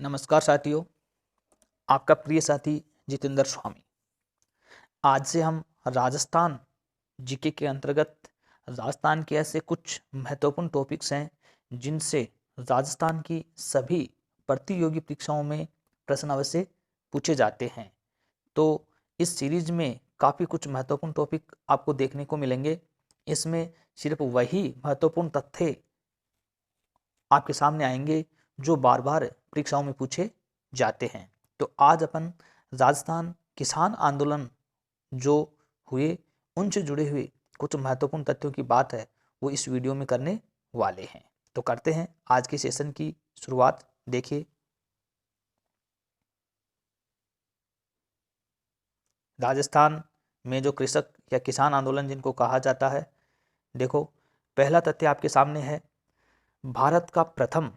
नमस्कार साथियों, आपका प्रिय साथी जितेंद्र स्वामी। आज से हम राजस्थान जीके के अंतर्गत राजस्थान के ऐसे कुछ महत्वपूर्ण टॉपिक्स हैं जिनसे राजस्थान की सभी प्रतियोगी परीक्षाओं में प्रश्न अवश्य पूछे जाते हैं। तो इस सीरीज में काफ़ी कुछ महत्वपूर्ण टॉपिक आपको देखने को मिलेंगे। इसमें सिर्फ वही महत्वपूर्ण तथ्य आपके सामने आएंगे जो बार बार परीक्षाओं में पूछे जाते हैं। तो आज अपन राजस्थान किसान आंदोलन जो हुए उनसे जुड़े हुए कुछ महत्वपूर्ण तथ्यों की बात है वो इस वीडियो में करने वाले हैं। तो करते हैं आज के सेशन की शुरुआत। देखिए, राजस्थान में जो कृषक या किसान आंदोलन जिनको कहा जाता है, देखो पहला तथ्य आपके सामने है। भारत का प्रथम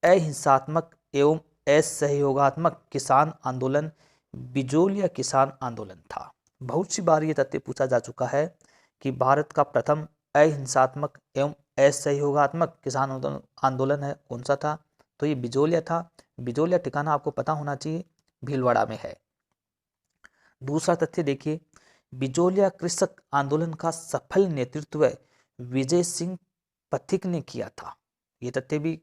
अहिंसात्मक एवं असहयोगात्मक किसान आंदोलन बिजोलिया किसान आंदोलन था। बहुत सी बार ये तथ्य पूछा जा चुका है कि भारत का प्रथम अहिंसात्मक एवं असहयोगात्मक किसान आंदोलन है कौन सा था, तो ये बिजोलिया था। बिजोलिया ठिकाना आपको पता होना चाहिए, भीलवाड़ा में है। दूसरा तथ्य देखिए, बिजोलिया कृषक आंदोलन का सफल नेतृत्व विजय सिंह पथिक ने किया था। ये तथ्य भी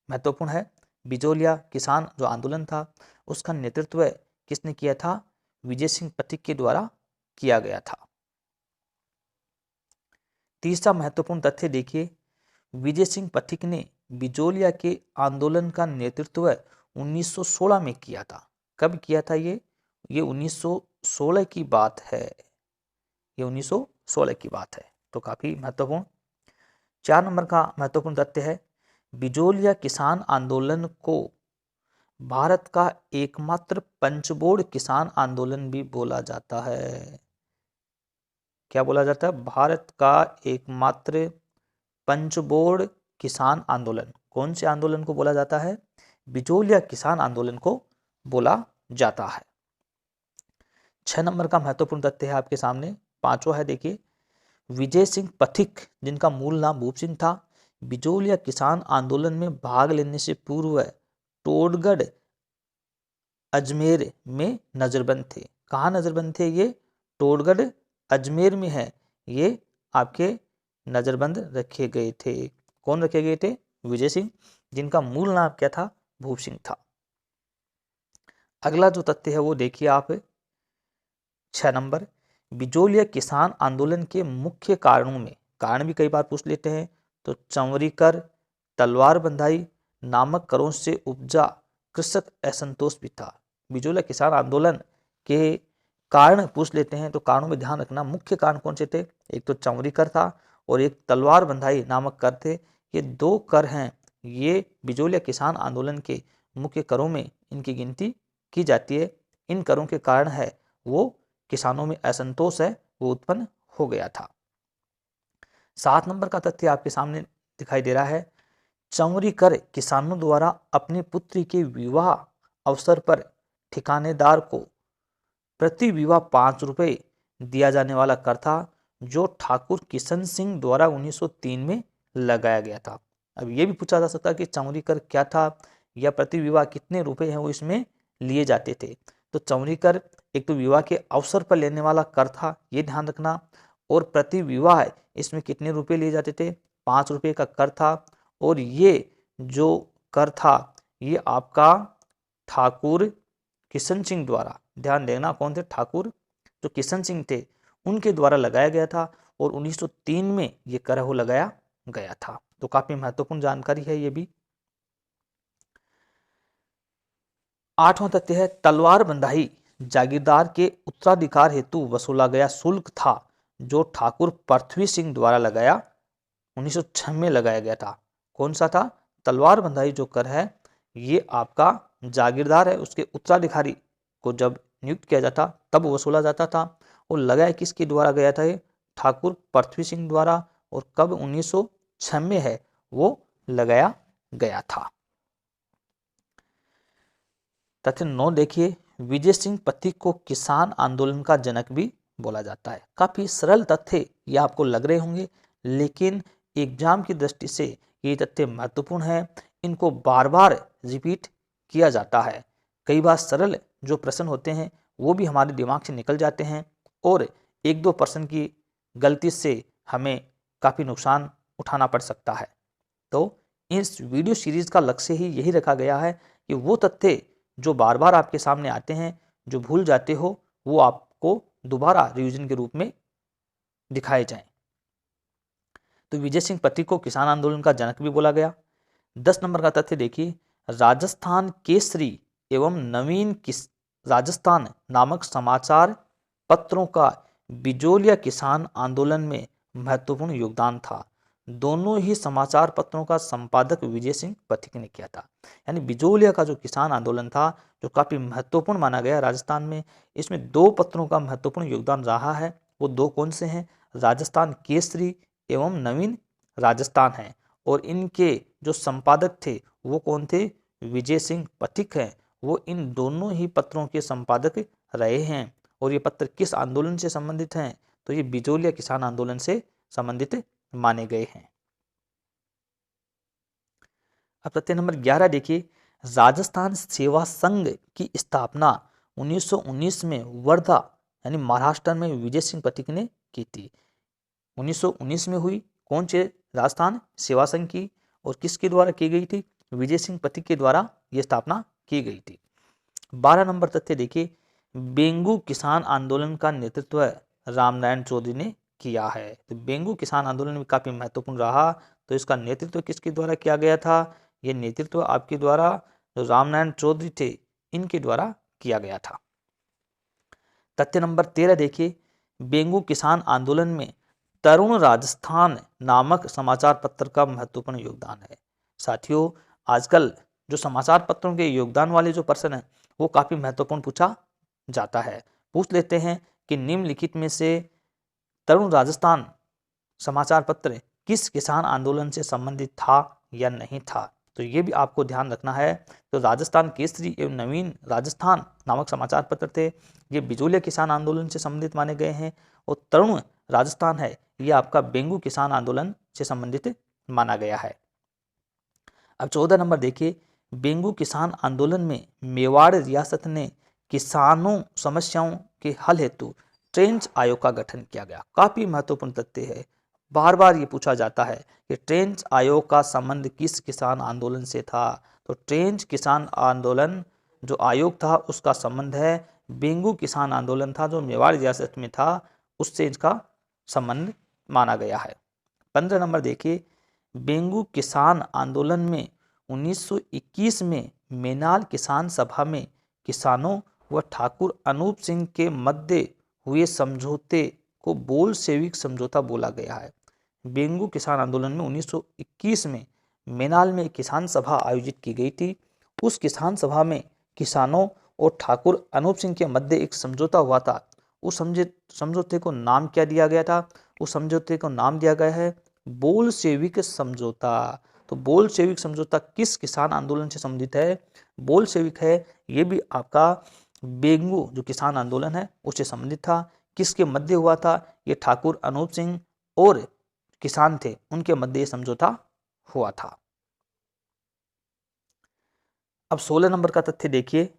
महत्वपूर्ण है। बिजोलिया किसान जो आंदोलन था उसका नेतृत्व किसने किया था? विजय सिंह पथिक के द्वारा किया गया था। तीसरा महत्वपूर्ण तथ्य देखिए, विजय सिंह पथिक ने बिजोलिया के आंदोलन का नेतृत्व 1916 में किया था। कब किया था ये 1916 की बात है। ये 1916 की बात है, तो काफी महत्वपूर्ण। 4 नंबर का महत्वपूर्ण तथ्य है, बिजोलिया किसान आंदोलन को भारत का एकमात्र पंचबोर्ड किसान आंदोलन भी बोला जाता है। क्या बोला जाता है? भारत का एकमात्र पंचबोर्ड किसान आंदोलन। कौन से आंदोलन को बोला जाता है? बिजोलिया किसान आंदोलन को बोला जाता है। 6 नंबर का महत्वपूर्ण तथ्य है आपके सामने, पांचवा है। देखिए, विजय सिंह पथिक जिनका मूल नाम भूप सिंह था, बिजोलिया किसान आंदोलन में भाग लेने से पूर्व टोडगढ़ अजमेर में नजरबंद थे। कहाँ नजरबंद थे ये? टोडगढ़ अजमेर में है। ये आपके नजरबंद रखे गए थे। कौन रखे गए थे? विजय सिंह, जिनका मूल नाम क्या था? भूप सिंह था। अगला जो तथ्य है वो देखिए आप, 6 नंबर, बिजोलिया किसान आंदोलन के मुख्य कारणों में, कारण भी कई बार पूछ लेते हैं, तो चंवरी कर, तलवार बंधाई नामक करों से उपजा कृषक असंतोष भी था। बिजोलिया किसान आंदोलन के कारण पूछ लेते हैं, तो कारणों में ध्यान रखना, मुख्य कारण कौन से थे? एक तो चंवरी कर था और एक तलवार बंधाई नामक कर थे। ये 2 कर हैं, ये बिजोलिया किसान आंदोलन के मुख्य करों में इनकी गिनती की जाती है। इन करों के कारण है वो किसानों में असंतोष है वो उत्पन्न हो गया था। 7 नंबर का तथ्य आपके सामने दिखाई दे रहा है, चंवरी कर किसानों द्वारा अपनी पुत्री के विवाह अवसर पर ठिकानेदार को प्रति विवाह 5 रुपए दिया जाने वाला कर था, जो ठाकुर किशन सिंह द्वारा 1903 में लगाया गया था। अब ये भी पूछा जा सकता है कि चंवरी कर क्या था या प्रति विवाह कितने रुपए हैं वो इसमें लिए जाते थे। तो चंवरी कर एक तो विवाह के अवसर पर लेने वाला कर था, ये ध्यान रखना, और प्रति विवाह इसमें कितने रुपए लिए जाते थे? 5 रुपए का कर था। और ये जो कर था ये आपका ठाकुर किशन सिंह द्वारा, ध्यान देना कौन थे? ठाकुर जो किशन सिंह थे उनके द्वारा लगाया गया था और 1903 में ये कर हो लगाया गया था। तो काफी महत्वपूर्ण जानकारी है ये भी। 8वां तथ्य है, तलवार बंधाई जागीरदार के उत्तराधिकार हेतु वसूला गया शुल्क था, जो ठाकुर पृथ्वी सिंह द्वारा लगाया 1906 में लगाया गया था। कौन सा था? तलवार बंधाई जो कर है ये आपका जागीरदार है उसके उत्तराधिकारी को जब नियुक्त किया जाता तब वसूला जाता था। और लगाया किसके द्वारा गया था? ये ठाकुर पृथ्वी सिंह द्वारा। और कब? 1906 में है वो लगाया गया था। तथ्य 9 देखिए, विजय सिंह पथिक को किसान आंदोलन का जनक भी बोला जाता है। काफी सरल तथ्य ये आपको लग रहे होंगे, लेकिन एग्जाम की दृष्टि से ये तथ्य महत्वपूर्ण है। इनको बार बार रिपीट किया जाता है। कई बार सरल जो प्रश्न होते हैं वो भी हमारे दिमाग से निकल जाते हैं और 1-2 प्रश्न की गलती से हमें काफ़ी नुकसान उठाना पड़ सकता है। तो इस वीडियो सीरीज का लक्ष्य ही यही रखा गया है कि वो तथ्य जो बार बार आपके सामने आते हैं, जो भूल जाते हो, वो आपको दोबारा रिवीजन के रूप में दिखाए जाएं। तो विजय सिंह पथिक को किसान आंदोलन का जनक भी बोला गया। 10 नंबर का तथ्य देखिए, राजस्थान केसरी एवं नवीन राजस्थान नामक समाचार पत्रों का बिजोलिया किसान आंदोलन में महत्वपूर्ण योगदान था। दोनों ही समाचार पत्रों का संपादक विजय सिंह पथिक ने किया था। यानी बिजोलिया का जो किसान आंदोलन था, जो काफी महत्वपूर्ण माना गया राजस्थान में, इसमें 2 पत्रों का महत्वपूर्ण योगदान रहा है। वो 2 कौन से हैं? राजस्थान केसरी एवं नवीन राजस्थान है। और इनके जो संपादक थे वो कौन थे? विजय सिंह पथिक हैं। वो इन दोनों ही पत्रों के संपादक रहे हैं। और ये पत्र किस आंदोलन से संबंधित हैं? तो ये बिजोलिया किसान आंदोलन से संबंधित माने गए हैं। अब तथ्य नंबर 11 देखिए, राजस्थान सेवा संघ की स्थापना 1919 में वर्धा यानी महाराष्ट्र में विजय सिंह पथिक ने की थी। 1919 में हुई। कौन से? राजस्थान सेवा संघ की। और किसके द्वारा की गई थी? विजय सिंह पथिक के द्वारा यह स्थापना की गई थी। 12 नंबर तथ्य देखिए, बेंगू किसान आंदोलन का नेतृत्व रामनारायण चौधरी ने किया है। तो बेंगू किसान आंदोलन में काफी महत्वपूर्ण रहा। तो इसका नेतृत्व किसके द्वारा किया गया था? यह नेतृत्व आपके द्वारा जो रामनारायण चौधरी थे इनके द्वारा किया गया था। तथ्य नंबर 13 देखिए, बेंगू किसान आंदोलन में तरुण राजस्थान नामक समाचार पत्र का महत्वपूर्ण योगदान है। साथियों, आजकल जो समाचार पत्रों के योगदान वाले जो प्रश्न है वो काफी महत्वपूर्ण पूछा जाता है। पूछ लेते हैं कि निम्नलिखित में से तरुण राजस्थान समाचार पत्र किस किसान आंदोलन से संबंधित था या नहीं था? तो ये भी आपको ध्यान रखना है। तो राजस्थान केसरी एवं नवीन राजस्थान नामक समाचार पत्र थे, ये बिजोलिया किसान आंदोलन से संबंधित माने गए हैं। और तरुण राजस्थान है, ये आपका बेंगू किसान आंदोलन से संबंधित माना गया है। अब 14 नंबर देखिए, बेंगू किसान आंदोलन में मेवाड़ रियासत ने किसानों समस्याओं के हल हेतु ट्रेंच आयोग का गठन किया गया। काफी महत्वपूर्ण तथ्य है, बार बार ये पूछा जाता है कि ट्रेंच आयोग का संबंध किस किसान आंदोलन से था? तो ट्रेंच किसान आंदोलन जो आयोग था उसका संबंध है बेंगू किसान आंदोलन था जो मेवाड़ रियासत में था, उससे इसका संबंध माना गया है। 15 नंबर देखिए, बेंगू किसान आंदोलन में 1921 में मेनाल किसान सभा में किसानों व ठाकुर अनूप सिंह के मध्य हुए समझौते को बोलशेविक समझौता बोला गया है। बेंगू किसान आंदोलन में 1921 में मेनाल में किसान सभा आयोजित की गई थी। उस किसान सभा में किसानों और ठाकुर अनूप सिंह के मध्य एक समझौता हुआ था। उस समझौते को नाम क्या दिया गया था? उस समझौते को नाम दिया गया है बोलशेविक समझौता। तो बोलशेविक समझौता किस किसान आंदोलन से संबंधित है? बोलशेविक है, ये भी आपका बेंगू जो किसान आंदोलन है उससे संबंधित था। किसके मध्य हुआ था? ये ठाकुर अनूप सिंह और किसान थे, उनके मध्य ये समझौता हुआ था। अब 16 नंबर का तथ्य देखिए,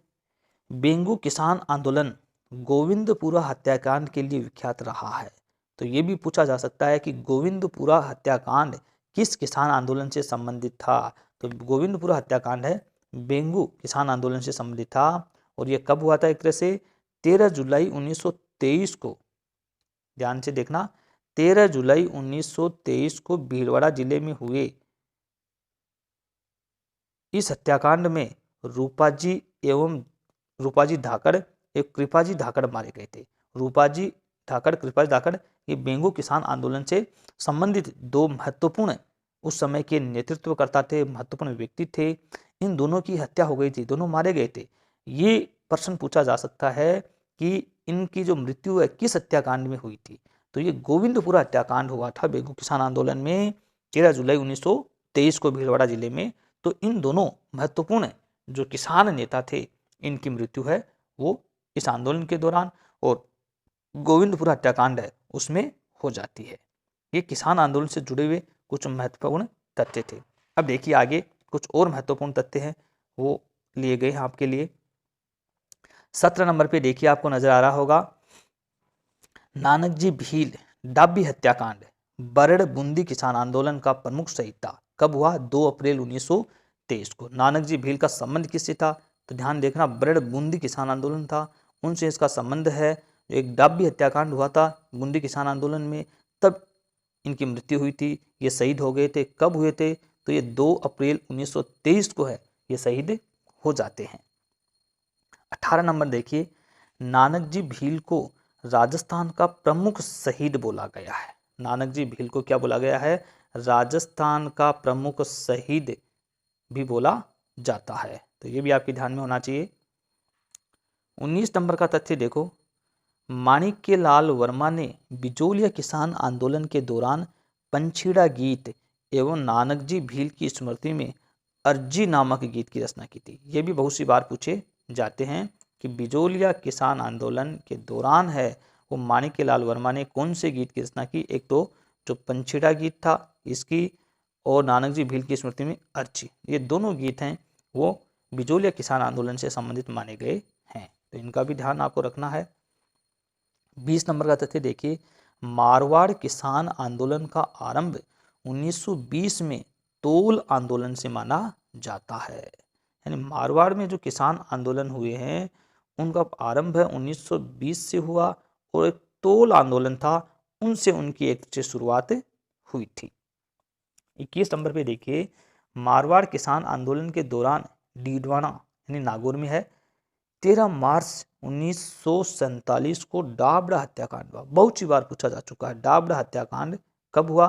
बेंगू किसान आंदोलन गोविंदपुरा हत्याकांड के लिए विख्यात रहा है। तो ये भी पूछा जा सकता है कि गोविंदपुरा हत्याकांड किस किसान आंदोलन से संबंधित था? तो गोविंदपुरा हत्याकांड है बेंगू किसान आंदोलन से संबंधित था। और ये कब हुआ था? एक तरह से 13 जुलाई 1923 को, ध्यान से देखना, 13 जुलाई 1923 को भीलवाड़ा जिले में हुए इस हत्याकांड में रूपाजी धाकड़ एक कृपाजी धाकड़ मारे गए थे। रूपाजी धाकड़, कृपाजी धाकड़, ये बेंगू किसान आंदोलन से संबंधित 2 महत्वपूर्ण उस समय के नेतृत्वकर्ता थे, महत्वपूर्ण व्यक्ति थे। इन दोनों की हत्या हो गई थी, दोनों मारे गए थे। ये प्रश्न पूछा जा सकता है कि इनकी जो मृत्यु है किस हत्याकांड में हुई थी? तो ये गोविंदपुरा हत्याकांड हुआ था बेंगू किसान आंदोलन में 13 जुलाई 1923 को भीलवाड़ा जिले में। तो इन दोनों महत्वपूर्ण जो किसान नेता थे इनकी मृत्यु है वो इस आंदोलन के दौरान और गोविंदपुरा हत्याकांड है उसमें हो जाती है। ये किसान आंदोलन से जुड़े हुए कुछ महत्वपूर्ण तथ्य थे। अब देखिए आगे कुछ और महत्वपूर्ण तथ्य हैं वो लिए गए हैं आपके लिए। 17 नंबर पे देखिए आपको नजर आ रहा होगा, नानकजी भील डाबी हत्याकांड बरड़ बूंदी किसान आंदोलन का प्रमुख शहीद था। कब हुआ? 2 अप्रैल 1923 को। नानकजी भील का संबंध किससे था? तो ध्यान देखना, बरड़ बूंदी किसान आंदोलन था, उनसे इसका संबंध है। एक डाबी हत्याकांड हुआ था बूंदी किसान आंदोलन में, तब इनकी मृत्यु हुई थी, ये शहीद हो गए थे। कब हुए थे? तो ये 2 अप्रैल 1923 को है, ये शहीद हो जाते हैं। 18 नंबर देखिए, नानकजी भील को राजस्थान का प्रमुख शहीद बोला गया है। नानकजी भील को क्या बोला गया है? राजस्थान का प्रमुख शहीद भी बोला जाता है, तो ये भी आपके ध्यान में होना चाहिए। 19 नंबर का तथ्य देखो, माणिक्यलाल वर्मा ने बिजोलिया किसान आंदोलन के दौरान पंछीड़ा गीत एवं नानकजी भील की स्मृति में अर्जी नामक गीत की रचना की थी। ये भी बहुत सी बार पूछे जाते हैं कि बिजोलिया किसान आंदोलन के दौरान है वो माणिक्यलाल वर्मा ने कौन से गीत की रचना की। एक तो जो पंछीड़ा गीत था इसकी, और नानकजी भील की स्मृति में अर्जी, ये दोनों गीत हैं वो बिजोलिया किसान आंदोलन से संबंधित माने गए हैं, तो इनका भी ध्यान आपको रखना है। 20 नंबर का तथ्य देखिए, मारवाड़ किसान आंदोलन का आरंभ 1920 में तोल आंदोलन से माना जाता है। यानी मारवाड़ में जो किसान आंदोलन हुए हैं उनका आरंभ 1920 से हुआ, और एक तोल आंदोलन था उनसे उनकी एक से शुरुआत हुई थी। 21 नंबर पे देखिए, मारवाड़ किसान आंदोलन के दौरान डीडवाना यानी नागौर में है 13 मार्च 1947 को डाबड़ा हत्याकांड हुआ। बहुत सी बार पूछा जा चुका है, डाबड़ा हत्याकांड कब हुआ?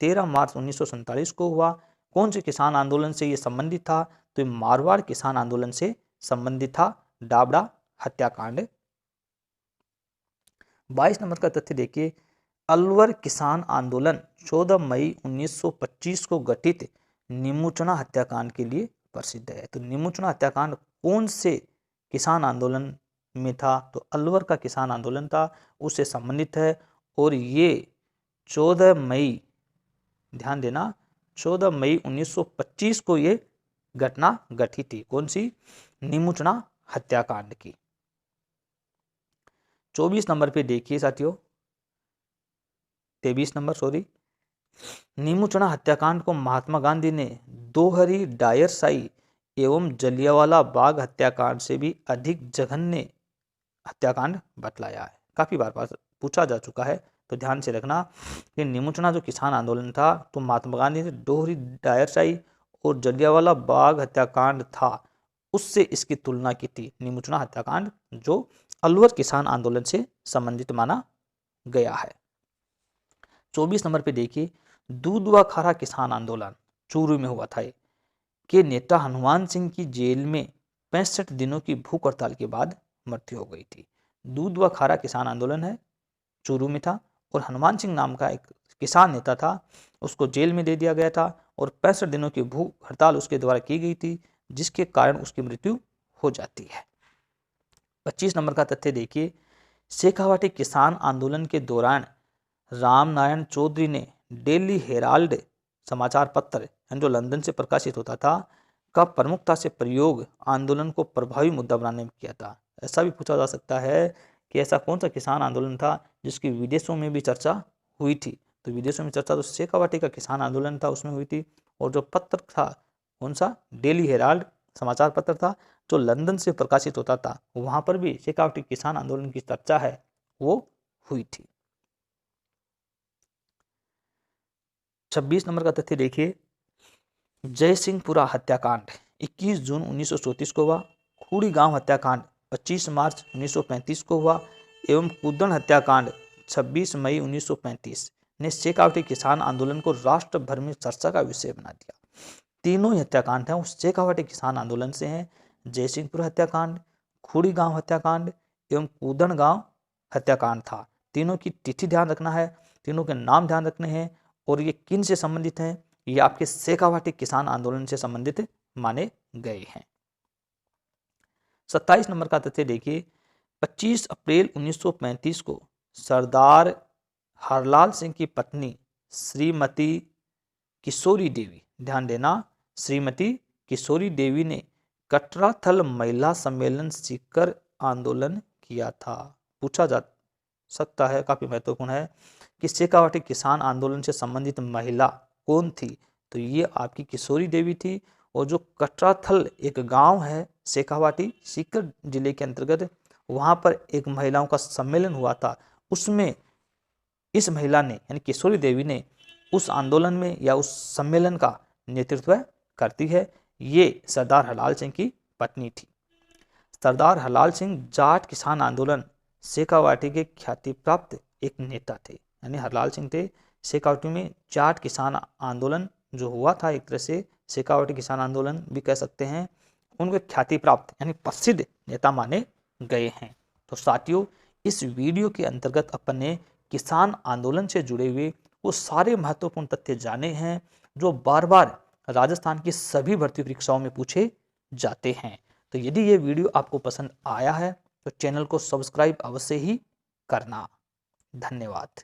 13 मार्च 1947 को हुआ। कौन से किसान आंदोलन से ये संबंधित था? तो मारवाड़ किसान आंदोलन से संबंधित था डाबड़ा हत्याकांड। 22 नंबर का तथ्य देखिए, अलवर किसान आंदोलन 14 मई 1925 को गठित निमुचना हत्याकांड के लिए प्रसिद्ध है। तो निमुचना हत्याकांड कौन से किसान आंदोलन में था? तो अलवर का किसान आंदोलन था, उससे संबंधित है। और ये 14 मई, ध्यान देना, 14 मई 1925 को ये घटना घटी थी। कौन सी? निमुचना हत्याकांड की। 24 नंबर पे देखिए साथियों, 23 नंबर सॉरी, निमुचना हत्याकांड को महात्मा गांधी ने दोहरी डायरशाही एवं जलियांवाला बाग हत्याकांड से भी अधिक जघन्य हत्याकांड बतलाया है। काफी बार पूछा जा चुका है, तो ध्यान से रखना कि निमुचना जो किसान आंदोलन था तो महात्मा गांधी ने दोहरी डायरशाही और जलियांवाला बाग हत्याकांड था उससे इसकी तुलना की थी। निमुचना हत्याकांड जो अलवर किसान आंदोलन से संबंधित माना गया है। 24 नंबर पे देखिए, दूधवा खारा किसान आंदोलन चूरू में हुआ था के नेता हनुमान सिंह की जेल में 65 दिनों की भूख हड़ताल के बाद मृत्यु हो गई थी। दूधवा खारा किसान आंदोलन है, चूरू में था, और हनुमान सिंह नाम का एक किसान नेता था, उसको जेल में दे दिया गया था और 65 दिनों की भूख हड़ताल उसके द्वारा की गई थी, जिसके कारण उसकी मृत्यु हो जाती है। 25 नंबर का तथ्य देखिए, शेखावाटी किसान आंदोलन के दौरान रामनारायण चौधरी ने डेली हेराल्ड समाचार पत्र जो लंदन से प्रकाशित होता था का प्रमुखता से प्रयोग आंदोलन को प्रभावी मुद्दा बनाने में किया था। ऐसा भी पूछा जा सकता है कि ऐसा कौन सा किसान आंदोलन था जिसकी विदेशों में भी चर्चा हुई थी। तो विदेशों में चर्चा तो शेखावाटी का किसान आंदोलन था उसमें हुई थी, और जो पत्र था कौन सा? डेली हेराल्ड समाचार पत्र था जो लंदन से प्रकाशित होता था, वहां पर भी शेखावाटी किसान आंदोलन की चर्चा है वो हुई थी। 26 नंबर का तथ्य देखिए, जयसिंहपुरा हत्याकांड 21 जून 1934 को हुआ। खूड़ी गांव हत्याकांड 25 मार्च 1935 को हुआ, एवं कूदन हत्याकांड 26 मई 1935 ने शेखावाटी किसान आंदोलन को राष्ट्र भर में चर्चा का विषय बना दिया। तीनों ही हत्याकांड हैं वो शेखावाटी किसान आंदोलन से हैं। जयसिंहपुर हत्याकांड, खूड़ी गांव हत्याकांड एवं कूदन गांव हत्याकांड था। तीनों की तिथि ध्यान रखना है, तीनों के नाम ध्यान रखने हैं, और ये किन से संबंधित हैं? ये आपके शेखावाटी किसान आंदोलन से संबंधित माने गए हैं। 27 नंबर का तथ्य देखिए, 25 अप्रैल 1935 को सरदार हरलाल सिंह की पत्नी श्रीमती किशोरी देवी, ध्यान देना, श्रीमती किशोरी देवी ने कटरा थल महिला सम्मेलन सीकर आंदोलन किया था? पूछा जा सकता है, काफी महत्वपूर्ण है कि शेखावाटी किसान आंदोलन से संबंधित महिला कौन थी? तो ये आपकी किशोरी देवी थी। और जो कटराथल एक गांव है शेखावाटी सीकर जिले के अंतर्गत, वहां पर एक महिलाओं का सम्मेलन हुआ था, उसमें इस महिला ने यानी किशोरी देवी ने उस आंदोलन में या उस सम्मेलन का नेतृत्व करती है। ये सरदार हलाल सिंह की पत्नी थी। सरदार हलाल सिंह जाट किसान आंदोलन शेखावाटी के ख्याति प्राप्त एक नेता थे। यानी हलाल सिंह थे शेखावाटी में जाट किसान आंदोलन जो हुआ था, एक तरह से शेखावाटी किसान आंदोलन भी कह सकते हैं, उनके ख्याति प्राप्त यानी प्रसिद्ध नेता माने गए हैं। तो साथियों, इस वीडियो के अंतर्गत अपन ने किसान आंदोलन से जुड़े हुए वो सारे महत्वपूर्ण तथ्य जाने हैं जो बार बार राजस्थान की सभी भर्ती परीक्षाओं में पूछे जाते हैं। तो यदि ये वीडियो आपको पसंद आया है तो चैनल को सब्सक्राइब अवश्य ही करना। धन्यवाद।